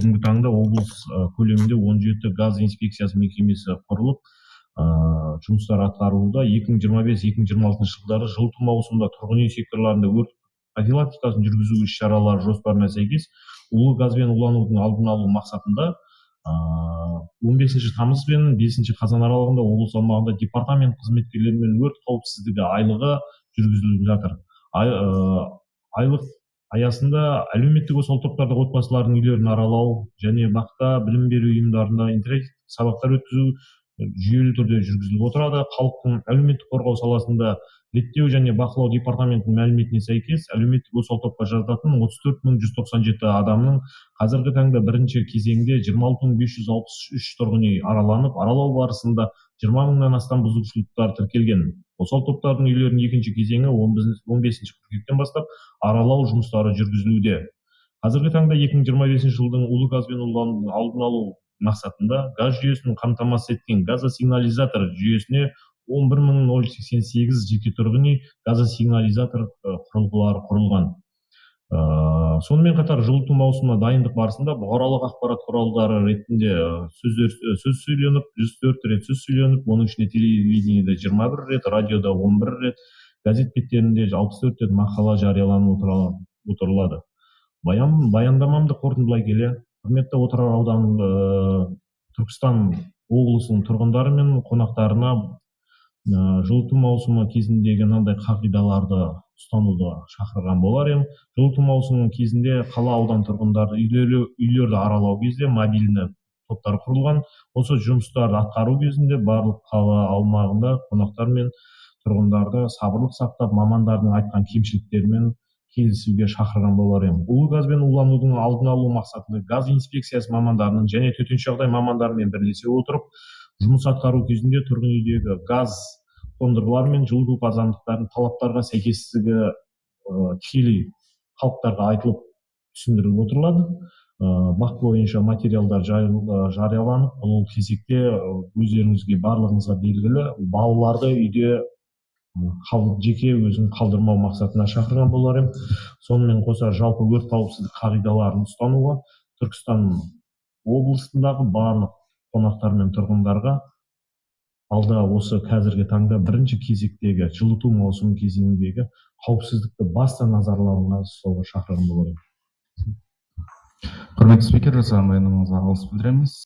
Бүгінгі таңда облыс көлемінде 17 газ инспекциясы мекемесі құрылып, жұмыстар атқарылуда. 2025-2026 жылдары жылыту маусымында тұрғын үй секторларында өрт профилактикасын жүргізу іс-шаралары жоспарына сәйкес улы газбен уланудың алдын алу мақсатында 15 тамыз бен 5 қазан аралығында облыс аумағында департамент қызметкерлерімен өрт қауіпсіздігі айлығы жүргізіліп жатыр. Айлық аясында әлеуметтік осал топтардағы отбасылардың үйлерін аралау және бақта білім беру ұйымдарында интерактивті сабақтар өткізу жүйелі түрде жүргізіліп отырады. Халықтың әлеуметтік қорғау саласында реттеу және бақылау департаментінің мәліметіне сәйкес, әлеуметтік осал топқа жататын 34.197 адамның қазіргі таңда бірінші кезеңде 26.563 тұрғын үй араланып, аралау барысында 20 мыңнан астам бұзушылықтар тіркелген. Осал топтардың үйлерінің екінші кезеңі 15 қыркүйектен бастап аралау жұмыстары жүргізілуде. Қазіргі таңда 2025 жылдың улы газбен уланудың алдын алу мақсатында газ жүйесін қамтамасыз еткен газосигнализатор жүйесіне 11.088 жеке тұрғын үй газосигнализатор құрылғылары құрылған. Сонымен қатар жылыту маусымына дайындық барысында бұқаралық ақпарат құралдары ретінде сөз сөйленіп, 104 рет сөз сөйленіп, оның ішінде телевидениеде 21 рет, радиода 11 рет, газет беттерінде 64 рет мақала жарияланып отырылады. Баяндамамды қорытындылай келе, құрметті Отырар ауданының Түркістан облысының тұрғындары мен қонақтарына жылыту маусымы кезіндегі мынандай қағидаларды ұстануды шақырған болар едім. Жылыту маусымының кезінде қала аудан тұрғындары үйлерді аралау кезде мобильді топтар құрылған. Осы жұмыстарды атқару кезінде барлық қала аумағында қонақтар мен тұрғындарды сабырлық сақтап, мамандардың айтқан кемшіліктермен келісуге шақырған болар едім. Улы газбен уланудың алдын алу мақсатында газ инспекциясы мамандарының және төтенше жағдай мамандарымен бірлесе отырып, жұмыс атқару кезінде тұрғын үйдегі газ қондырғылары мен жылыту қазандықтарының талаптарға сәйкестігі тікелей халықтарға айтылып түсіндіріліп отырылады. Бақ бойынша материалдар жарияланып, бұл кезекте өздеріңізге барлығыңызға белгілі, балаларды үйде жеке өзін қалдырмау мақсатына шақырған болар едім. Сонымен қоса жалпы өрт қауіпсіздік қағидаларын ұстануға Түркістан облысындағы барлық қонақтар мен тұрғындарға алда осы қазіргі таңда бірінші кезектегі жылыту маусымы кезеңіндегі қауіпсіздікті басты назарларына ұстауға шақырған болар едім. Құрметті спикер, жасаған баяндамаңызға алғыс білдіреміз.